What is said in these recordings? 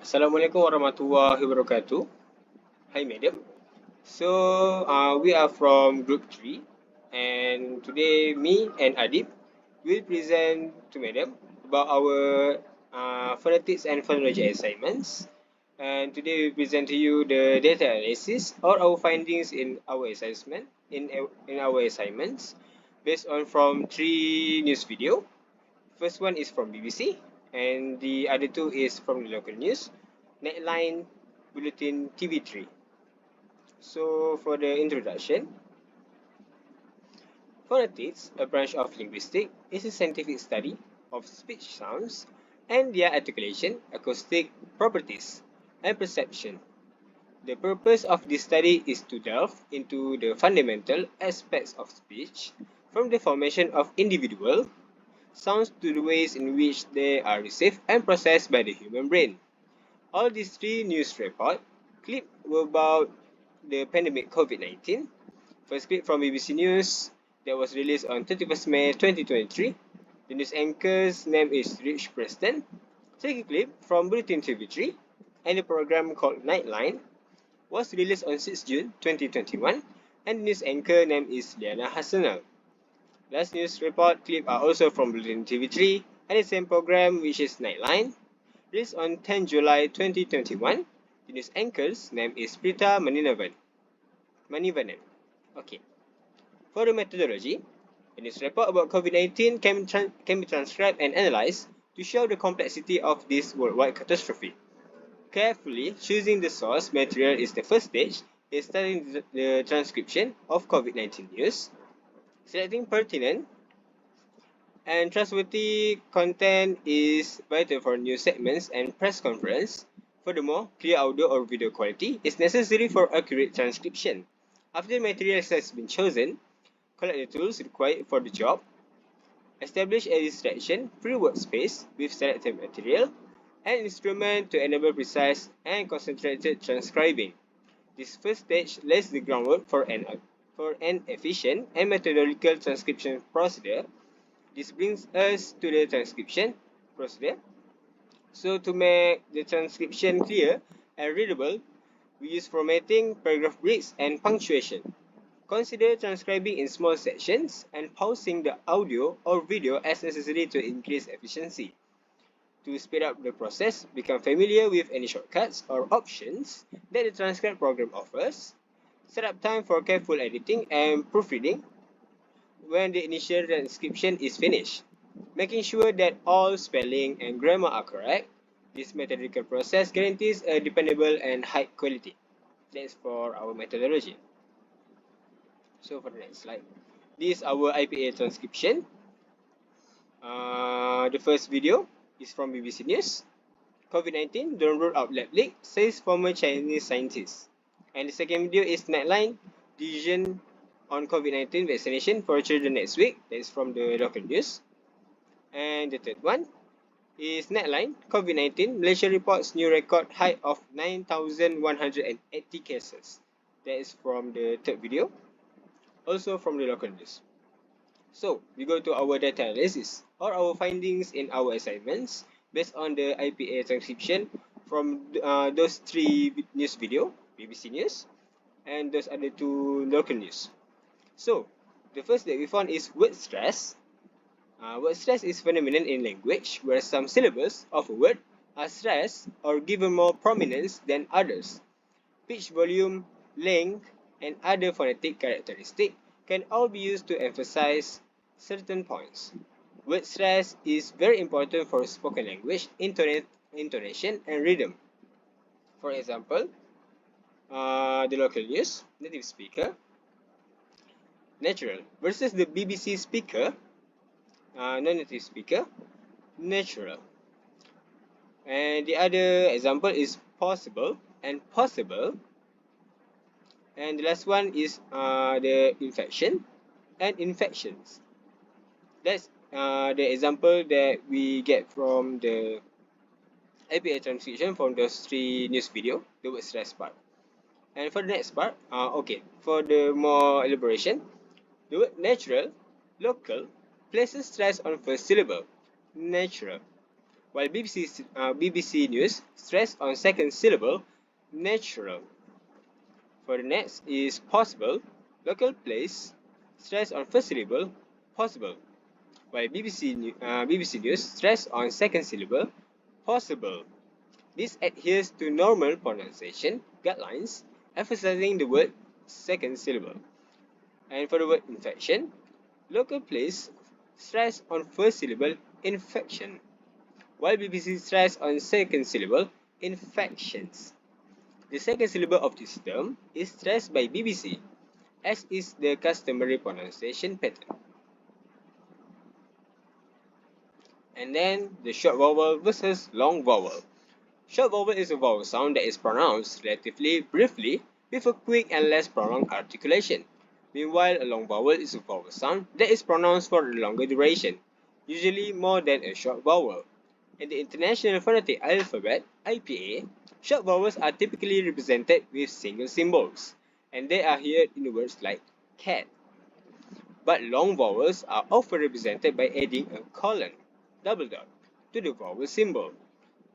Assalamualaikum warahmatullahi wabarakatuh. Hi, madam. We are from group 3, and today me and Adib will present to madam about our phonetics and phonology assignments. And today we present to you the data analysis or our findings in our assessment in our assignments based on from three news video. First one is from BBC, and the other two is from the local news, Netline, Bulletin TV3. So for the introduction, phonetics, a branch of linguistics, is a scientific study of speech sounds and their articulation, acoustic properties, and perception. The purpose of this study is to delve into the fundamental aspects of speech, from the formation of individual sounds to the ways in which they are received and processed by the human brain. All these three news reports clip were about the pandemic COVID-19. First clip from BBC News that was released on 31st May 2023. The news anchor's name is Rich Preston. Second clip from Bulletin TV3 and the program called Nightline was released on 6 June 2021 and the news anchor name is Liana Hassanal. Last news report clip are also from Bulletin TV3 and the same program which is Nightline. Released on 10 July 2021, the news anchor's name is Prita Manivanan. Okay. For the methodology, the news report about COVID-19 can be transcribed and analyzed to show the complexity of this worldwide catastrophe. Carefully choosing the source material is the first stage in studying the transcription of COVID-19 news. Selecting pertinent and trustworthy content is vital for news segments and press conference. Furthermore, clear audio or video quality is necessary for accurate transcription. After the material has been chosen, collect the tools required for the job. Establish a distraction-free workspace with selected material and instrument to enable precise and concentrated transcribing. This first stage lays the groundwork for an efficient and methodological transcription procedure. This brings us to the transcription procedure. So to make the transcription clear and readable, we use formatting, paragraph breaks, and punctuation. Consider transcribing in small sections and pausing the audio or video as necessary to increase efficiency. To speed up the process, become familiar with any shortcuts or options that the transcribe program offers. Set up time for careful editing and proofreading when the initial transcription is finished, making sure that all spelling and grammar are correct. This methodical process guarantees a dependable and high quality. That's for our methodology. So for the next slide, this is our IPA transcription. The first video is from BBC News. COVID-19 don't rule out lab leak, says former Chinese scientist. And the second video is Nightline, decision on COVID-19 vaccination for children next week. That is from the local news. And the third one is Netline, COVID-19, Malaysia reports new record high of 9,180 cases. That is from the third video, also from the local news. So we go to our data analysis or our findings in our assignments based on the IPA transcription from those three news video, BBC News, and those other two local news. So the first that we found is word stress. Word stress is phenomenon in language where some syllables of a word are stressed or given more prominence than others. Pitch, volume, length, and other phonetic characteristics can all be used to emphasize certain points. Word stress is very important for spoken language intonation and rhythm. For example, the local news, native speaker, natural versus the BBC speaker, non-native speaker, natural. And the other example is possible and possible. And the last one is the infection and infections. That's the example that we get from the IPA transcription from those three news video, the word stress part. And for the next part, for the more elaboration, the word natural, local, places stress on first syllable, natural. while BBC News stress on second syllable natural. For the next is possible, local place, stress on first syllable possible, while BBC News stress on second syllable possible. This adheres to normal pronunciation guidelines, emphasizing the word second syllable. And for the word infection, local place stress on first syllable infection, while BBC stress on second syllable infections. The second syllable of this term is stressed by BBC, as is the customary pronunciation pattern. And then the short vowel versus long vowel. Short vowel is a vowel sound that is pronounced relatively briefly with a quick and less prolonged articulation. Meanwhile, a long vowel is a vowel sound that is pronounced for a longer duration, usually more than a short vowel. In the International Phonetic Alphabet (IPA), short vowels are typically represented with single symbols, and they are here in words like cat. But long vowels are often represented by adding a colon, double dot, to the vowel symbol.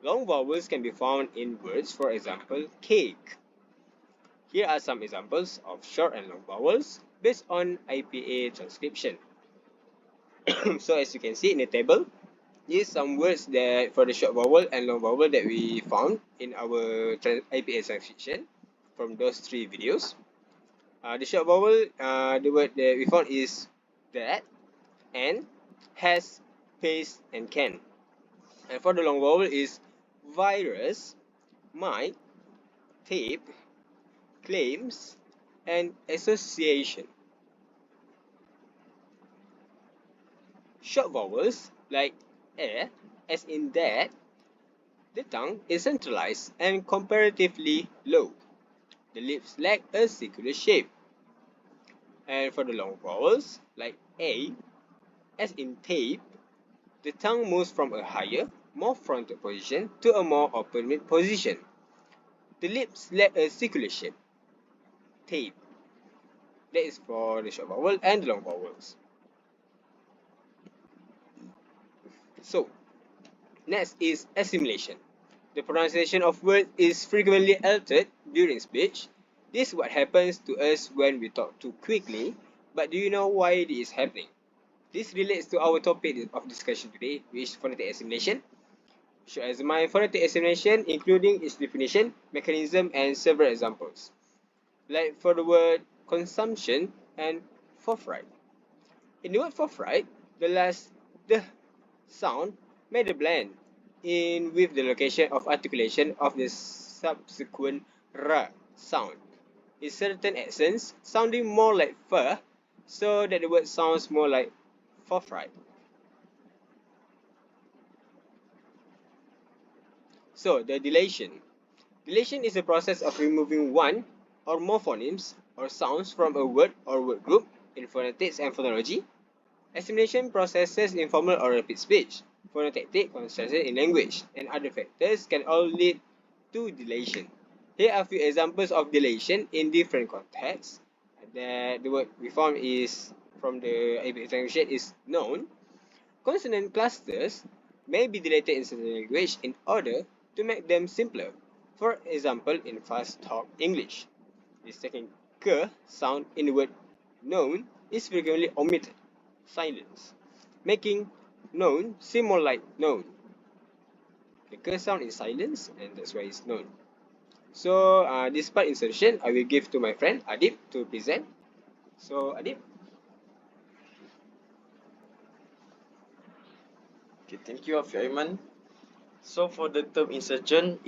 Long vowels can be found in words, for example, cake. Here are some examples of short and long vowels based on IPA transcription. So as you can see in the table, here's some words that for the short vowel and long vowel that we found in our IPA transcription from those three videos. The short vowel, the word that we found is that, and, has, pays, and can. And for the long vowel is virus, might, tape, claims, and association. Short vowels like a, as in that, the tongue is centralized and comparatively low. The lips lack a circular shape. And for the long vowels like a, as in tape, the tongue moves from a higher, more frontal position to a more open mid position. The lips lack a circular shape. Tape. That is for the short vowel and the long vowels. So, next is assimilation. The pronunciation of words is frequently altered during speech. This is what happens to us when we talk too quickly. But do you know why this is happening? This relates to our topic of discussion today, which is phonetic assimilation. Show Azman phonetic assimilation, including its definition, mechanism, and several examples. Like for the word consumption and forthright. In the word forthright, the last the sound made a blend in with the location of articulation of the subsequent r sound. In certain accents, sounding more like fur, so that the word sounds more like forthright. So, the dilation. Dilation is a process of removing one or more phonemes or sounds from a word or word group in phonetics and phonology. Assimilation processes in formal or rapid speech, phonotactic construction in language, and other factors can all lead to dilation. Here are a few examples of dilation in different contexts. The word we found is from the ABA translation is known. Consonant clusters may be dilated in certain language in order to make them simpler. For example, in fast talk English, the second k sound in the word known is frequently omitted, silence, making known seem more like known. The k sound is silence, and that's why it's known. So, this part insertion I will give to my friend Adib to present. So, Adib. Okay, thank you, Aiman. So for the term insertion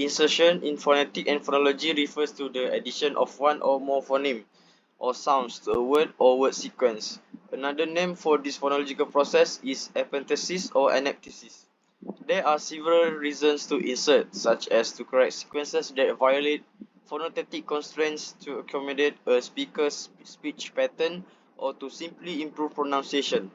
in phonetic and phonology refers to the addition of one or more phoneme or sounds to a word or word sequence. Another name for this phonological process is epenthesis or anapthesis. There are several reasons to insert, such as to correct sequences that violate phonetic constraints, to accommodate a speaker's speech pattern, or to simply improve pronunciation.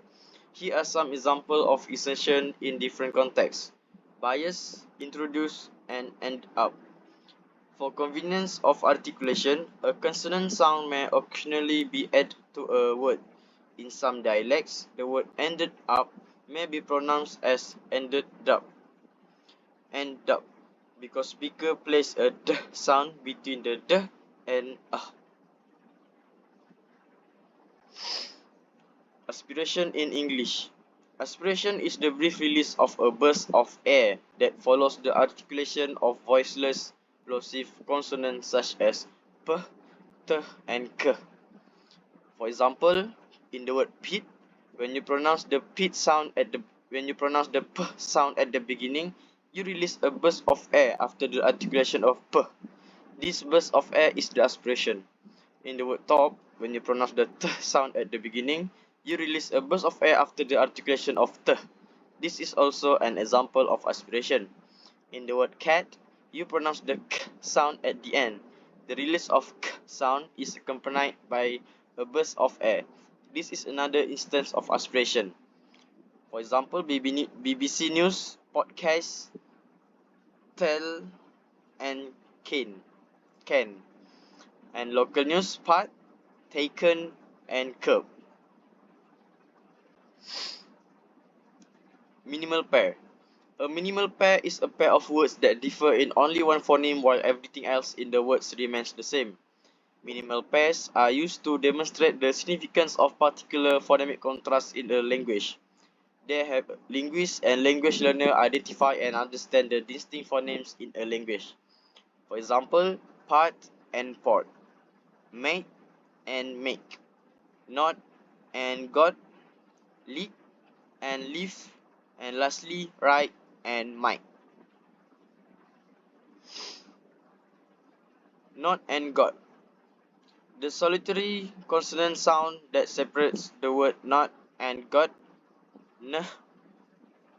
Here are some examples of insertion in different contexts: bias, introduce, and end up. For convenience of articulation, a consonant sound may occasionally be added to a word. In some dialects, the word ended up may be pronounced as ended up. and dub, because speaker plays a d sound between the d and Aspiration in English. Aspiration is the brief release of a burst of air that follows the articulation of voiceless plosive consonants such as p, t, and k. For example, in the word pit, when you pronounce the pit sound at the when you pronounce the p sound at the beginning, you release a burst of air after the articulation of p. This burst of air is the aspiration. In the word top, when you pronounce the t sound at the beginning, you release a burst of air after the articulation of t. This is also an example of aspiration. In the word cat, you pronounce the k sound at the end. The release of k sound is accompanied by a burst of air. This is another instance of aspiration. For example, BBC News, podcast, tell, and can. And local news, part, taken, and curb. Minimal pair. A minimal pair is a pair of words that differ in only one phoneme while everything else in the words remains the same. Minimal pairs are used to demonstrate the significance of particular phonemic contrasts in a language. They help linguists and language learners identify and understand the distinct phonemes in a language. For example, part and port, make and make, not and got, leak and leave, and lastly, right and might. Not and got. The solitary consonant sound that separates the word not and got, n,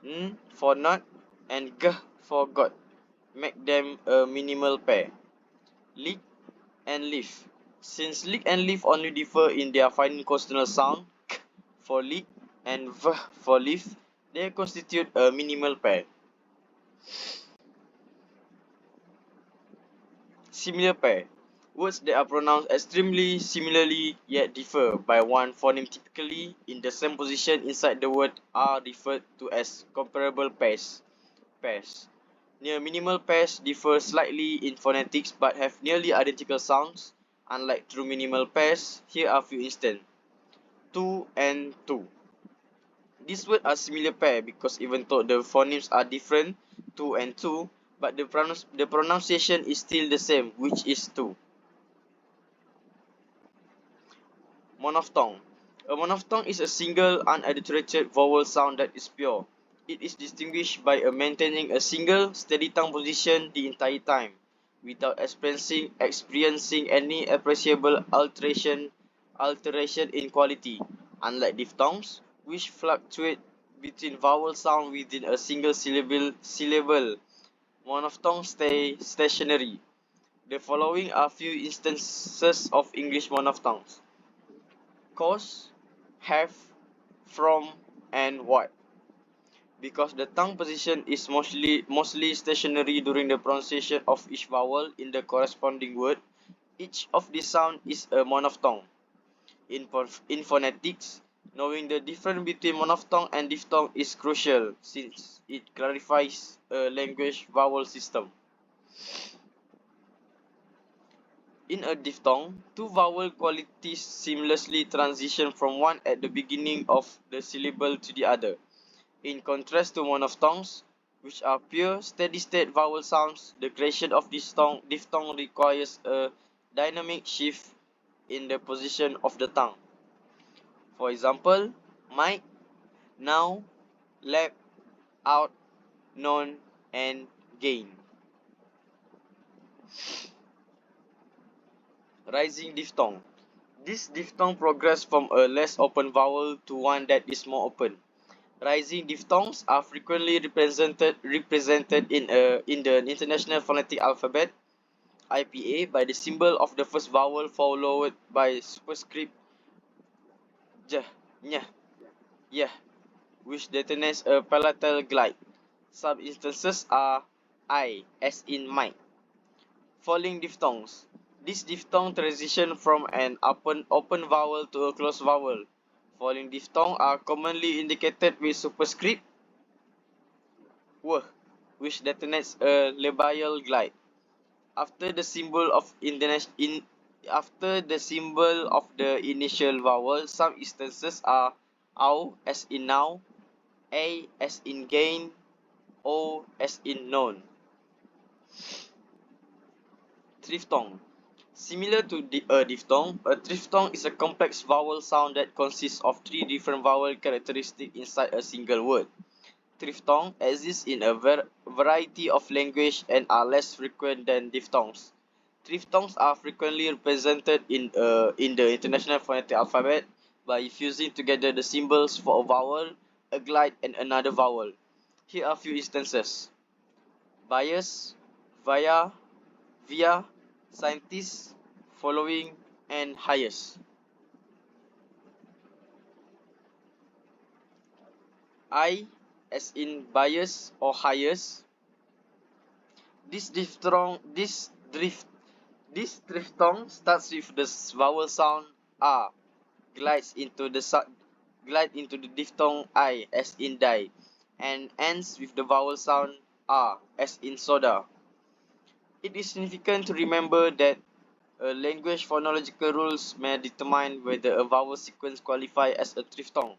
n for not, and g for got, make them a minimal pair. Leak and leaf. Since leak and leaf only differ in their final consonant sound, k for leak and v for leaf, they constitute a minimal pair. Similar pair. Words that are pronounced extremely similarly yet differ by one phoneme typically in the same position inside the word are referred to as comparable pairs. Near minimal pairs differ slightly in phonetics but have nearly identical sounds. Unlike true minimal pairs, here are a few instances. Two and two. These words are similar pair because even though the phonemes are different, two and two, but the pronunciation is still the same, which is two. Monophthong. A monophthong is a single unadulterated vowel sound that is pure. It is distinguished by maintaining a single steady tongue position the entire time, without experiencing any appreciable alteration in quality, unlike diphthongs, which fluctuate between vowel sound within a single syllable. Monophthongs stay stationary. The following are few instances of English monophthongs. Cause, have, from, and what. Because the tongue position is mostly stationary during the pronunciation of each vowel in the corresponding word, each of these sounds is a monophthong. In phonetics, knowing the difference between monophthong and diphthong is crucial since it clarifies a language vowel system. In a diphthong, two vowel qualities seamlessly transition from one at the beginning of the syllable to the other. In contrast to monophthongs, which are pure steady-state vowel sounds, the creation of diphthong requires a dynamic shift in the position of the tongue. For example, might, now, lap, out, known, and gain. Rising diphthong. This diphthong progress from a less open vowel to one that is more open. Rising diphthongs are frequently represented in the International Phonetic Alphabet (IPA) by the symbol of the first vowel followed by superscript j, ñ, y, which detonates a palatal glide. Some instances are I, as in might. Falling diphthongs. This diphthong transition from an open vowel to a closed vowel. Falling diphthongs are commonly indicated with superscript w, which detonates a labial glide. After the symbol of after the symbol of the initial vowel, some instances are ow as in now, a as in gain, o as in known. Triphthong. Similar to a diphthong, a triphthong is a complex vowel sound that consists of three different vowel characteristics inside a single word. Triphthongs exist in a variety of languages and are less frequent than diphthongs. Triphthongs are frequently represented in the International Phonetic Alphabet by fusing together the symbols for a vowel, a glide, and another vowel. Here are a few instances: bias, via, via, scientist, following, and highest. I, as in bias or highest. This diphthong, this triphthong starts with the vowel sound a, glide into the diphthong I, as in die, and ends with the vowel sound a, as in soda. It is significant to remember that language phonological rules may determine whether a vowel sequence qualifies as a triphthong.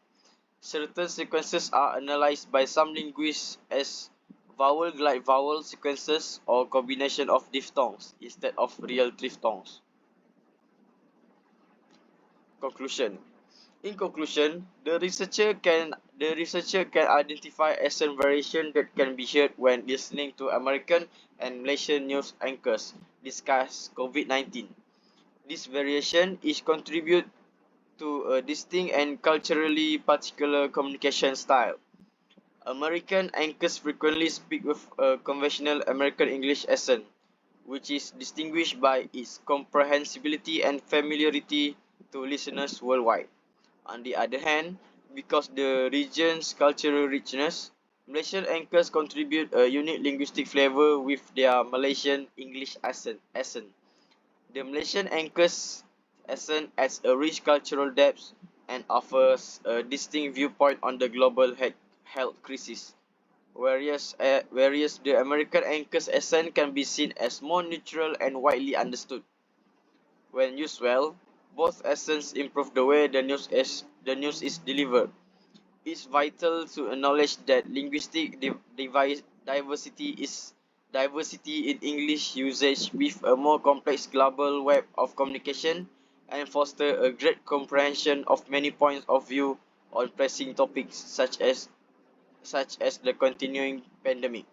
Certain sequences are analyzed by some linguists as vowel glide vowel sequences or combination of diphthongs instead of real triphthongs. Conclusion. In conclusion, the researcher can identify accent variation that can be heard when listening to American and Malaysian news anchors discuss COVID-19. This variation is contribute to a distinct and culturally particular communication style. American anchors frequently speak with a conventional American English accent, which is distinguished by its comprehensibility and familiarity to listeners worldwide. On the other hand, because the region's cultural richness, Malaysian anchors contribute a unique linguistic flavor with their Malaysian English accent. The Malaysian anchor's accent adds a rich cultural depth and offers a distinct viewpoint on the global health crisis, whereas the American anchor's accent can be seen as more neutral and widely understood. When used well, both accents improve the way the news is delivered. It's vital to acknowledge that linguistic diversity in English usage with a more complex global web of communication and foster a great comprehension of many points of view on pressing topics such as the continuing pandemic.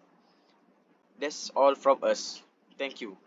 That's all from us. Thank you.